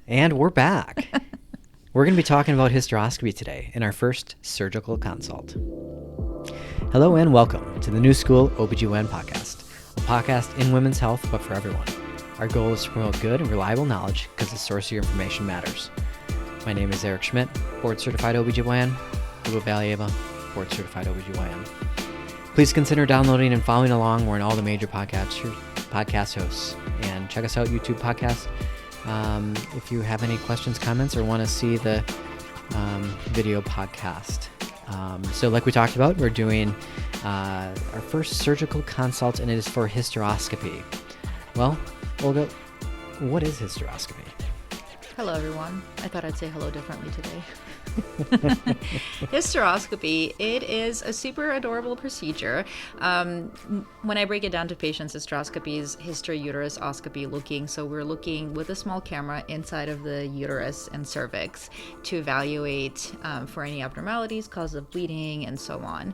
And we're back. We're going to be talking about hysteroscopy today in our first surgical consult. Hello and welcome to the New School OBGYN podcast, a podcast in women's health, but for everyone. Our goal is to promote good and reliable knowledge because the source of your information matters. My name is Eric Schmidt, board-certified OBGYN, Olga Valieva, board-certified OBGYN. Please consider downloading and following along. We're in all the major podcast hosts. And check us out, YouTube podcast. If you have any questions, comments, or want to see the video podcast. So like we talked about, we're doing our first surgical consult, and it is for hysteroscopy. Well, Olga, what is hysteroscopy? Hello, everyone. I thought I'd say hello differently today. Hysteroscopy, it is a super adorable procedure. When I break it down to patients, hysteroscopy is hysterouterusoscopy looking. So we're looking with a small camera inside of the uterus and cervix to evaluate for any abnormalities, cause of bleeding, and so on.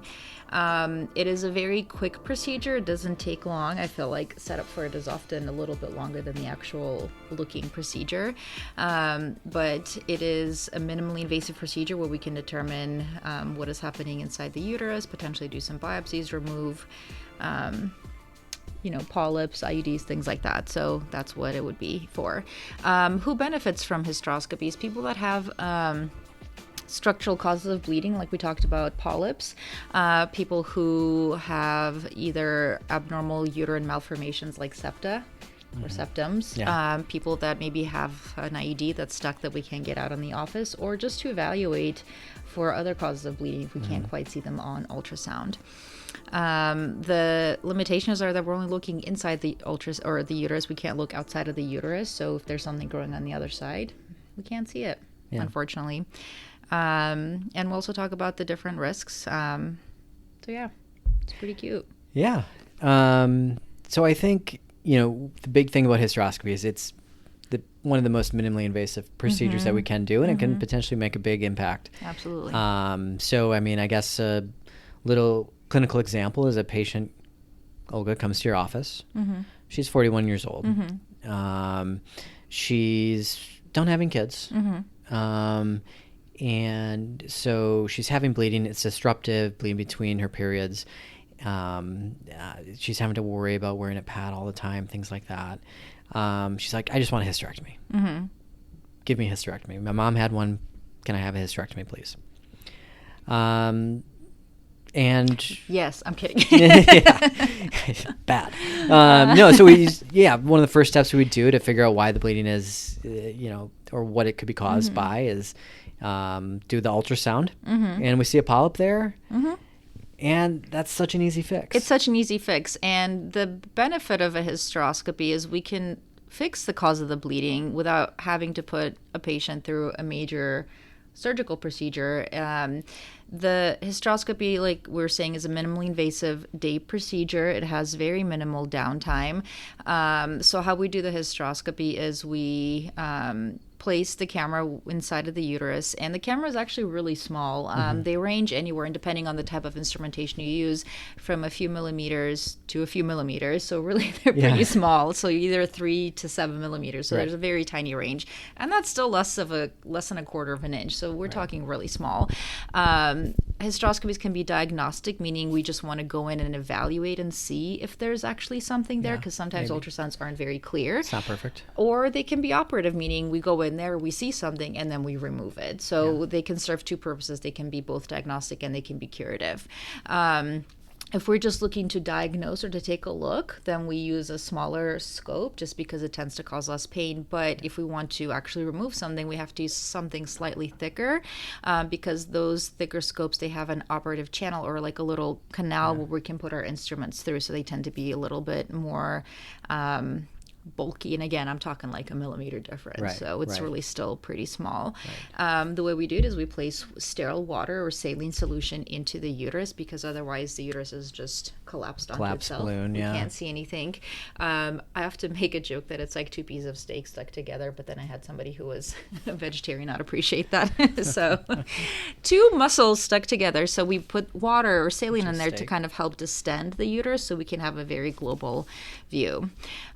It is a very quick procedure. It doesn't take long. I feel like setup for it is often a little bit longer than the actual looking procedure. But it is a minimally invasive procedure where we can determine what is happening inside the uterus, potentially do some biopsies, remove polyps, IUDs, things like that. So that's what it would be for. Who benefits from hysteroscopies? People that have structural causes of bleeding, like we talked about, polyps, people who have either abnormal uterine malformations like septa or septums, people that maybe have an IUD that's stuck that we can't get out in the office, or just to evaluate for other causes of bleeding if we can't quite see them on ultrasound. The limitations are that we're only looking inside the the uterus. We can't look outside of the uterus. So if there's something growing on the other side, we can't see it, unfortunately. And we'll also talk about the different risks. So yeah, it's pretty cute. Yeah. So I think, the big thing about hysteroscopy is it's one of the most minimally invasive procedures that we can do, and it can potentially make a big impact. Absolutely. So, I guess a little clinical example is a patient, Olga, comes to your office. She's 41 years old. She's done having kids. And so she's having bleeding. It's disruptive, bleeding between her periods. She's having to worry about wearing a pad all the time, things like that. She's like, I just want a hysterectomy. Give me a hysterectomy. My mom had one. Can I have a hysterectomy, please? And yes, I'm kidding. Bad. No, so one of the first steps we would do to figure out why the bleeding is, or what it could be caused by is do the ultrasound, and we see a polyp there, and that's such an easy fix. It's such an easy fix, and the benefit of a hysteroscopy is we can fix the cause of the bleeding without having to put a patient through a major surgical procedure. The hysteroscopy, like we were saying, is a minimally invasive day procedure. It has very minimal downtime. So how we do the hysteroscopy is we place the camera inside of the uterus, and the camera is actually really small. They range anywhere, and depending on the type of instrumentation you use, from a few millimeters to a few millimeters. So really they're pretty small. So either 3 to 7 millimeters. So there's a very tiny range, and that's still less than a quarter of an inch. So we're talking really small. Hysteroscopies can be diagnostic, meaning we just want to go in and evaluate and see if there's actually something there, because sometimes ultrasounds aren't very clear. It's not perfect. Or they can be operative, meaning we go in there, we see something, and then we remove it. So they can serve two purposes. They can be both diagnostic and they can be curative. If we're just looking to diagnose or to take a look, then we use a smaller scope just because it tends to cause less pain. But if we want to actually remove something, we have to use something slightly thicker because those thicker scopes, they have an operative channel or like a little canal where we can put our instruments through. So they tend to be a little bit more bulky, and again, I'm talking like a millimeter difference, so it's really still pretty small. The way we do it is we place sterile water or saline solution into the uterus, because otherwise the uterus is just collapsed onto Collapsed itself. balloon, We yeah. can't see anything. I have to make a joke that it's like two pieces of steak stuck together, but then I had somebody who was a vegetarian not appreciate that. So two muscles stuck together. So we put water or saline in there to steak. kind of help distend the uterus so we can have a very global view.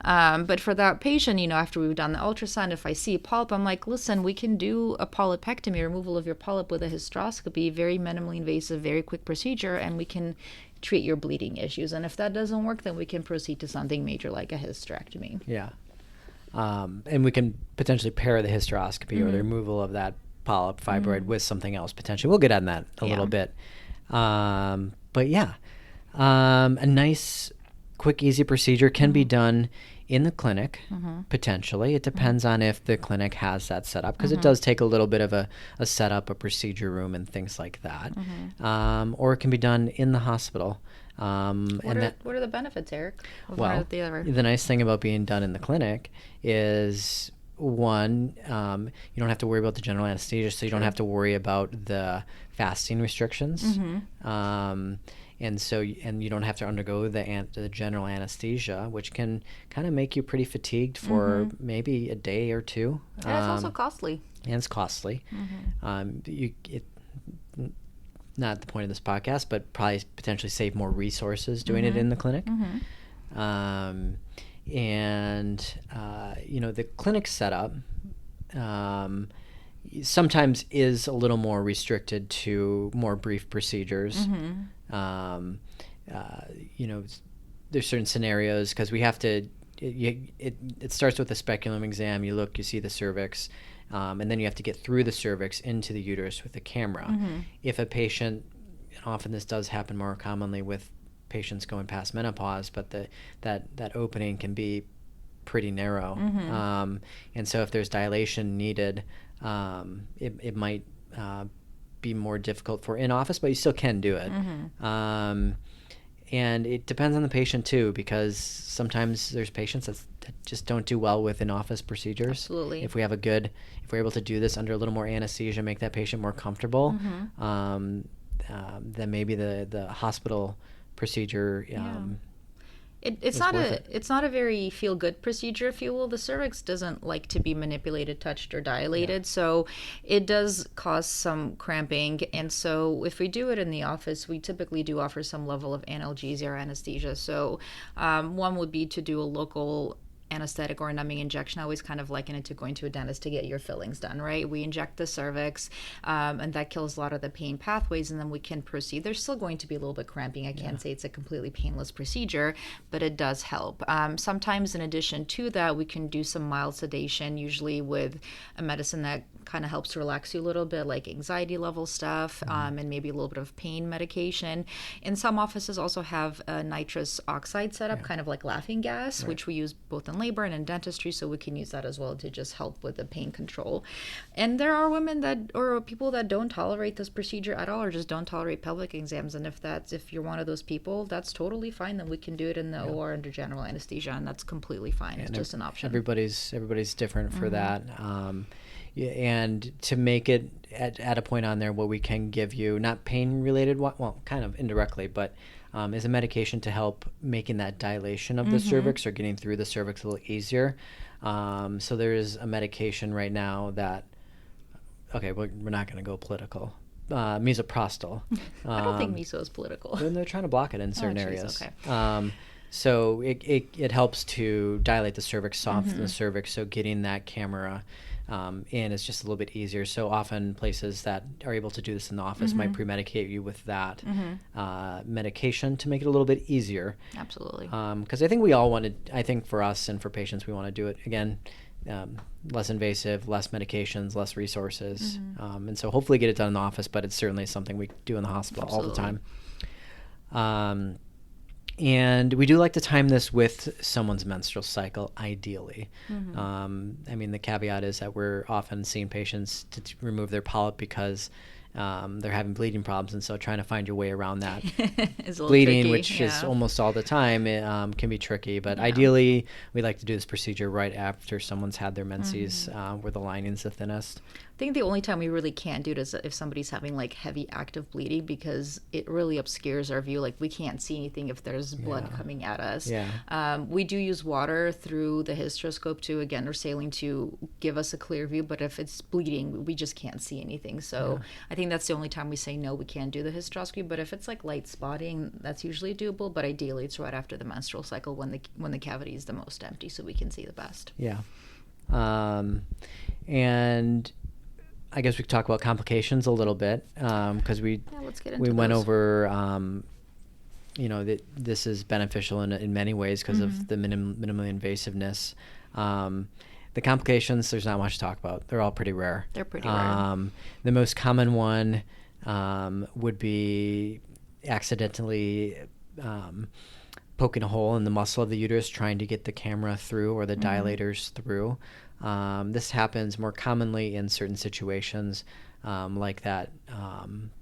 But for that patient, after we've done the ultrasound, if I see a polyp, I'm like, listen, we can do a polypectomy, removal of your polyp with a hysteroscopy, very minimally invasive, very quick procedure, and we can treat your bleeding issues. And if that doesn't work, then we can proceed to something major like a hysterectomy. Yeah. And we can potentially pair the hysteroscopy or the removal of that polyp fibroid with something else potentially. We'll get on that a little bit. But yeah, a nice, quick, easy procedure can be done in the clinic, potentially. It depends on if the clinic has that set up, because it does take a little bit of a setup, a procedure room, and things like that. Or it can be done in the hospital. What are the benefits, Eric? Well, the nice thing about being done in the clinic is, one, you don't have to worry about the general anesthesia, so you don't have to worry about the fasting restrictions. And you don't have to undergo the general anesthesia, which can kind of make you pretty fatigued for maybe a day or two. And it's also costly. And it's costly. Not the point of this podcast, but probably potentially save more resources doing it in the clinic. The clinic setup sometimes is a little more restricted to more brief procedures. There's certain scenarios, because we have to, it starts with a speculum exam. You look, you see the cervix, and then you have to get through the cervix into the uterus with a camera. If a patient, and often this does happen more commonly with patients going past menopause, but that opening can be pretty narrow. And so if there's dilation needed, it might be more difficult for in-office, but you still can do it. And it depends on the patient too, because sometimes there's patients that just don't do well with in-office procedures. Absolutely. If we're able to do this under a little more anesthesia, make that patient more comfortable, then maybe the hospital procedure It's not a very feel good procedure, if you will. The cervix doesn't like to be manipulated, touched, or dilated, so it does cause some cramping. And so if we do it in the office, we typically do offer some level of analgesia or anesthesia. So one would be to do a local anesthetic or a numbing injection. I always kind of liken it to going to a dentist to get your fillings done, right? We inject the cervix, and that kills a lot of the pain pathways, and then we can proceed. There's still going to be a little bit cramping. I can't say it's a completely painless procedure, but it does help. Sometimes in addition to that, we can do some mild sedation, usually with a medicine that kind of helps to relax you a little bit, like anxiety level stuff, and maybe a little bit of pain medication. And some offices also have a nitrous oxide setup, kind of like laughing gas, which we use both in labor and in dentistry, so we can use that as well to just help with the pain control. And there are women or people that don't tolerate this procedure at all, or just don't tolerate pelvic exams. And if you're one of those people, that's totally fine. Then we can do it in the OR under general anesthesia, and that's completely fine. It's just an option. Everybody's different for that. And to make it at a point on there where we can give you, not pain related, well, kind of indirectly, but is a medication to help making that dilation of the cervix or getting through the cervix a little easier. So there is a medication right now that, we're not going to go political. Misoprostol. I don't think miso is political. They're trying to block it in certain areas. Okay. So it helps to dilate the cervix, soften the cervix, so getting that camera in is just a little bit easier. So often places that are able to do this in the office might pre-medicate you with that medication to make it a little bit easier. Absolutely. Because I think we all for us and for patients, we want to do it, again, less invasive, less medications, less resources. And so hopefully get it done in the office, but it's certainly something we do in the hospital all the time. And we do like to time this with someone's menstrual cycle, ideally. The caveat is that we're often seeing patients to remove their polyp because they're having bleeding problems, and so trying to find your way around that It's a little bleeding, tricky, which is almost all the time, can be tricky. But ideally, we like to do this procedure right after someone's had their menses, where the lining's the thinnest. I think the only time we really can't do it is if somebody's having like heavy active bleeding, because it really obscures our view. Like we can't see anything if there's blood coming at us. We do use water through the hysteroscope to, again, or saline, to give us a clear view, but if it's bleeding, we just can't see anything. So I think that's the only time we say no, we can't do the hysteroscopy. But if it's like light spotting, that's usually doable, but ideally it's right after the menstrual cycle when the cavity is the most empty, so we can see the best. And I guess we could talk about complications a little bit, because let's get into we went those. over, that this is beneficial in many ways because of the minimally invasiveness. The complications, there's not much to talk about. They're all pretty rare. They're pretty rare. The most common one would be accidentally poking a hole in the muscle of the uterus, trying to get the camera through or the dilators through. This happens more commonly in certain situations, like that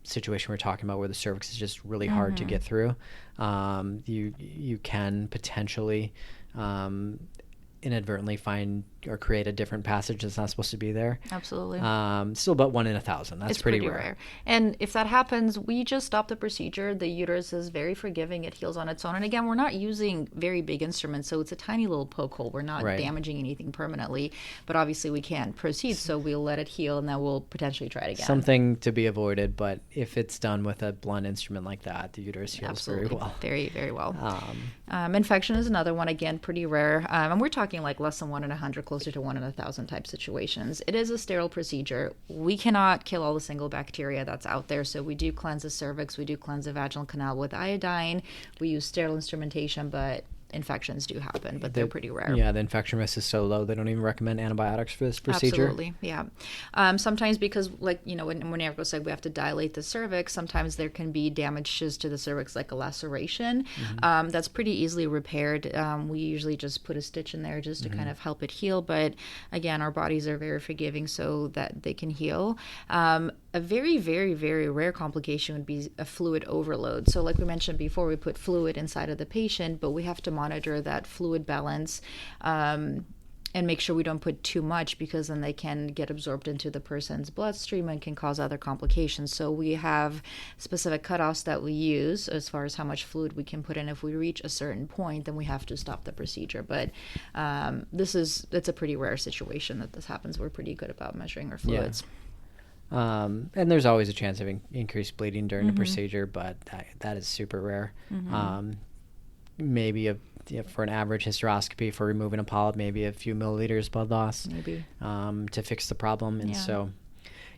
situation we're talking about where the cervix is just really hard to get through. You can potentially inadvertently find or create a different passage that's not supposed to be there. Absolutely. Still about 1 in 1,000. That's It's pretty rare. And if that happens, we just stop the procedure. The uterus is very forgiving. It heals on its own. And again, we're not using very big instruments, so it's a tiny little poke hole. We're not damaging anything permanently, but obviously we can't proceed, so we'll let it heal, and then we'll potentially try it again. Something to be avoided, but if it's done with a blunt instrument like that, the uterus heals very well. Very, very well. Infection is another one, again, pretty rare. And we're talking like less than 1 in 100, closer to 1 in 1,000 type situations. It is a sterile procedure. We cannot kill all the single bacteria that's out there, so we do cleanse the cervix, we do cleanse the vaginal canal with iodine, we use sterile instrumentation, but infections do happen, but they're pretty rare. Yeah, the infection risk is so low, they don't even recommend antibiotics for this procedure. Absolutely, yeah. Sometimes because, like, when Eric said, we have to dilate the cervix, sometimes there can be damages to the cervix, like a laceration. That's pretty easily repaired. We usually just put a stitch in there just to kind of help it heal, but again, our bodies are very forgiving so that they can heal. A very, very, very rare complication would be a fluid overload. So like we mentioned before, we put fluid inside of the patient, but we have to monitor that fluid balance and make sure we don't put too much, because then they can get absorbed into the person's bloodstream and can cause other complications. So we have specific cutoffs that we use as far as how much fluid we can put in. If we reach a certain point, then we have to stop the procedure. But it's a pretty rare situation that this happens. We're pretty good about measuring our fluids. And there's always a chance of increased bleeding during the procedure, but that is super rare. Maybe for an average hysteroscopy for removing a polyp, maybe a few milliliters blood loss to fix the problem. And so,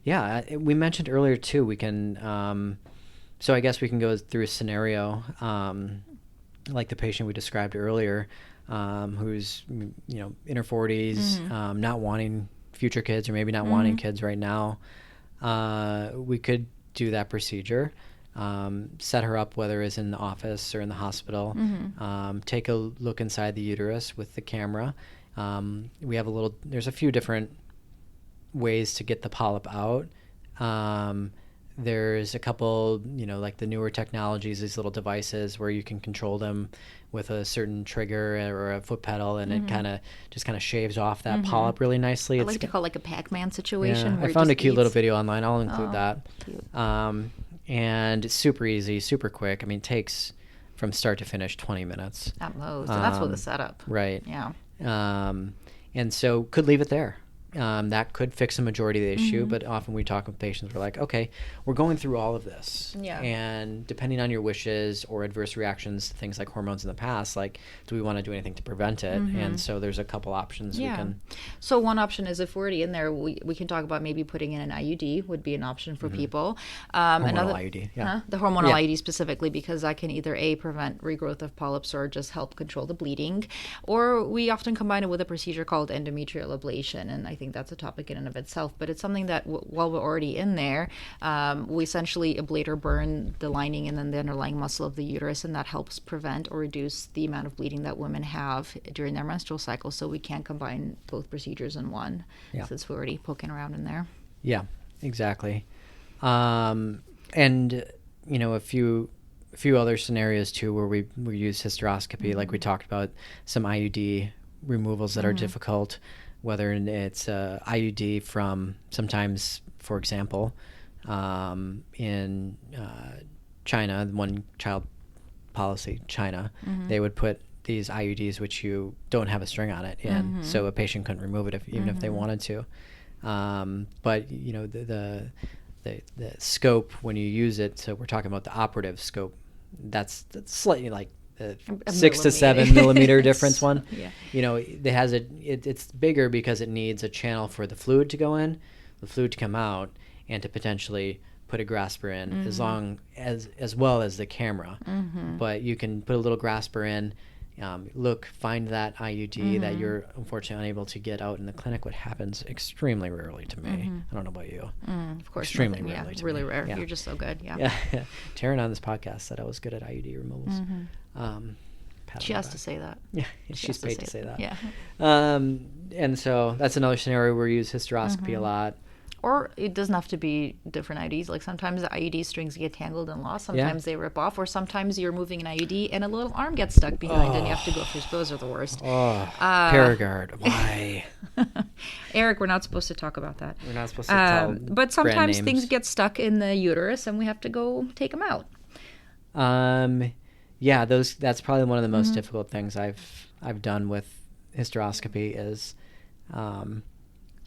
we mentioned earlier too, we can, so I guess we can go through a scenario like the patient we described earlier, who's, in her 40s, not wanting future kids, or maybe not wanting kids right now. We could do that procedure, set her up, whether it's in the office or in the hospital, take a look inside the uterus with the camera. We have there's a few different ways to get the polyp out. There's a couple, like the newer technologies, these little devices where you can control them with a certain trigger or a foot pedal, and it kind of shaves off that polyp really nicely. I like to call it like a Pac-Man situation. I found a cute little video online. I'll include that. Cute. And it's super easy, super quick. I mean, it takes from start to finish 20 minutes. At most. And that's with the setup. Right. Yeah. And so could leave it there. That could fix a majority of the issue, but often we talk with patients, we're like, okay, we're going through all of this. And depending on your wishes or adverse reactions to things like hormones in the past, like, do we want to do anything to prevent it? And so there's a couple options we can. So one option is, if we're already in there, we can talk about maybe putting in an IUD would be an option for people. Hormonal IUD, the hormonal IUD specifically, because that can either prevent regrowth of polyps or just help control the bleeding. Or we often combine it with a procedure called endometrial ablation, and I think that's a topic in and of itself, but it's something that while we're already in there, we essentially ablate or burn the lining and then the underlying muscle of the uterus, and that helps prevent or reduce the amount of bleeding that women have during their menstrual cycle. So we can combine both procedures in one, since we're already poking around in there. Yeah, exactly. And a few other scenarios too where we use hysteroscopy, like we talked about some IUD removals that are difficult, whether it's IUD from sometimes, for example, in China, one child policy, China, they would put these IUDs which you don't have a string on it in, so a patient couldn't remove it even if they wanted to. But the scope when you use it, so we're talking about the operative scope, that's slightly like the 6 to 7 millimeter difference one. It's bigger because it needs a channel for the fluid to go in, the fluid to come out, and to potentially put a grasper in, as well as the camera. But you can put a little grasper in, find that IUD that you're unfortunately unable to get out in the clinic, what happens extremely rarely to me. I don't know about you. Of course, extremely rarely to really me. rare. Yeah. You're just so good. Taryn on this podcast said I was good at IUD removals. She has to say that. Yeah, she's paid to say that. Yeah. And so that's another scenario where we use hysteroscopy a lot. Or it doesn't have to be different IUDs. Like sometimes the IUD strings get tangled and lost. Sometimes they rip off. Or sometimes you're moving an IUD and a little arm gets stuck behind and you have to go through. Those are the worst. Paragard. Why? Eric, we're not supposed to talk about that. We're not supposed to tell but sometimes brand names. things get stuck in the uterus and we have to go take them out. That's probably one of the most difficult things I've done with hysteroscopy is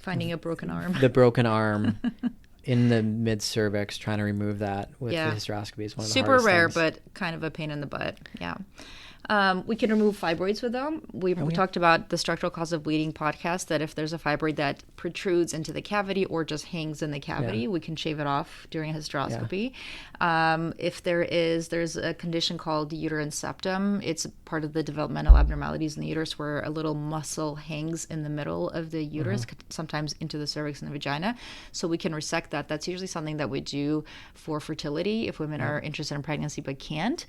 finding a broken arm. The broken arm in the mid-cervix, trying to remove that with the hysteroscopy is one of the hardest rare, things. but kind of a pain in the butt. Yeah. We can remove fibroids with them. We talked about the structural cause of bleeding podcast, that if there's a fibroid that protrudes into the cavity or just hangs in the cavity, we can shave it off during a hysteroscopy. If there's a condition called uterine septum. It's part of the developmental abnormalities in the uterus where a little muscle hangs in the middle of the uterus, sometimes into the cervix and the vagina. So we can resect that. That's usually something that we do for fertility if women are interested in pregnancy but can't.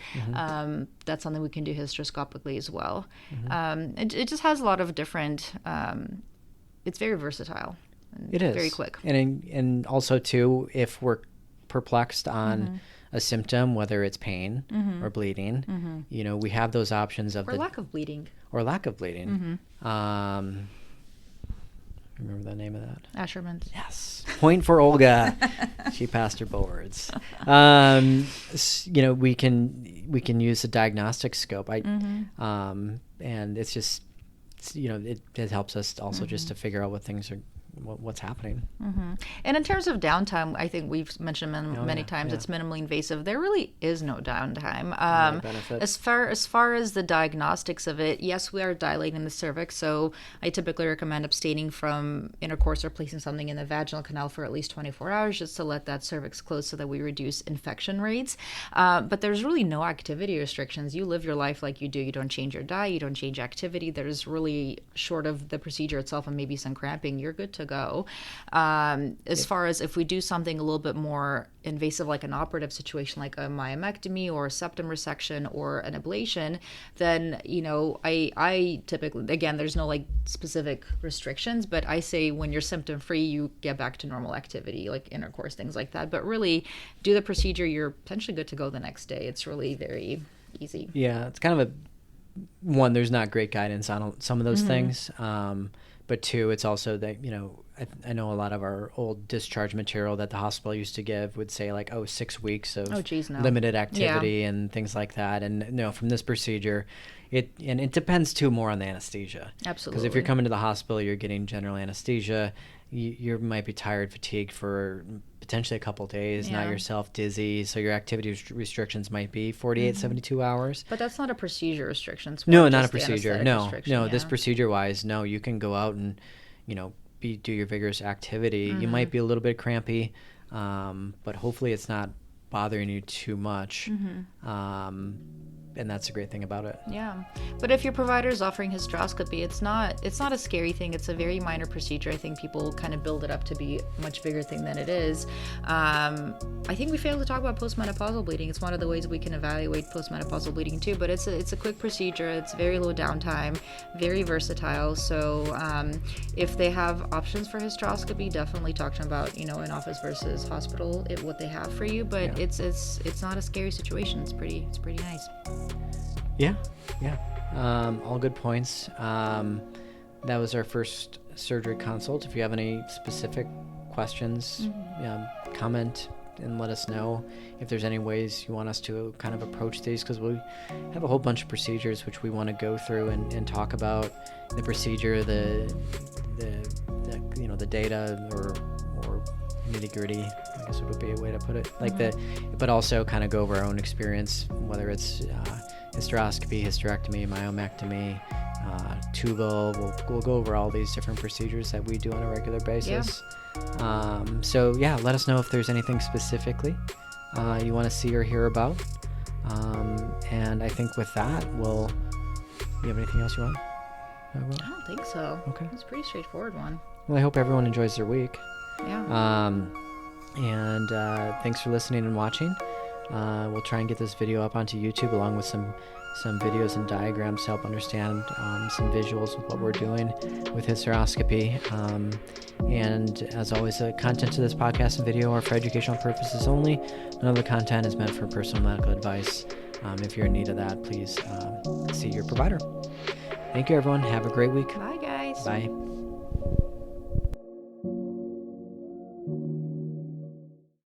That's something we can do hysteroscopically as well. It just has a lot of different, it's very versatile. It is. Very quick. And also, too, if we're perplexed on a symptom, whether it's pain or bleeding, we have those options of lack of bleeding. Or lack of bleeding. Remember the name of that? Asherman's. Yes. Point for Olga. She passed her boards. We can use a diagnostic scope. And it's just, it helps us also just to figure out what's happening. And in terms of downtime, I think we've mentioned many times it's minimally invasive. There really is no downtime. As far as the diagnostics of it, yes, we are dilating the cervix, so I typically recommend abstaining from intercourse or placing something in the vaginal canal for at least 24 hours just to let that cervix close so that we reduce infection rates. But there's really no activity restrictions. You live your life like you do. You don't change your diet, you don't change activity. There's really, short of the procedure itself and maybe some cramping, you're good to go. As far as if we do something a little bit more invasive, like an operative situation, like a myomectomy or a septum resection or an ablation, then, I typically, again, there's no like specific restrictions, but I say when you're symptom free, you get back to normal activity, like intercourse, things like that. But really, do the procedure, you're potentially good to go the next day. It's really very easy. Yeah, it's kind of there's not great guidance on some of those things. But two, it's also that, I know a lot of our old discharge material that the hospital used to give would say like, 6 weeks of limited activity and things like that. And from this procedure, it depends too more on the anesthesia. Absolutely. Because if you're coming to the hospital, you're getting general anesthesia, you might be tired, fatigued for potentially a couple days, not yourself dizzy, so your activity restrictions might be 48, 72 hours. But that's not a procedure restriction. No, not a procedure. No, this procedure-wise, no, you can go out and, do your vigorous activity. You might be a little bit crampy, but hopefully it's not bothering you too much. and that's a great thing about it. Yeah, but if your provider is offering hysteroscopy, it's not a scary thing. It's a very minor procedure. I think people kind of build it up to be a much bigger thing than it is. I think we failed to talk about postmenopausal bleeding. It's one of the ways we can evaluate postmenopausal bleeding too. But it's a quick procedure. It's very low downtime, very versatile. So if they have options for hysteroscopy, definitely talk to them about in office versus hospital what they have for you. But it's not a scary situation. It's pretty nice. Yeah. All good points. That was our first surgery consult. If you have any specific questions, comment and let us know if there's any ways you want us to kind of approach these, because we have a whole bunch of procedures which we want to go through and talk about the procedure, the data or nitty-gritty, I guess would be a way to put it, but also kind of go over our own experience, whether it's hysteroscopy, hysterectomy, myomectomy, tubal. We'll go over all these different procedures that we do on a regular basis. So let us know if there's anything specifically you want to see or hear about. And I think with that, you have anything else you want? I don't think so. Okay. It's a pretty straightforward one. Well, I hope everyone enjoys their week. Yeah. And thanks for listening and watching. We'll try and get this video up onto YouTube along with some videos and diagrams to help understand some visuals of what we're doing with hysteroscopy. And as always, the content to this podcast and video are for educational purposes only. None of the content is meant for personal medical advice. If you're in need of that, please see your provider. Thank you, everyone. Have a great week. Bye, guys. Bye.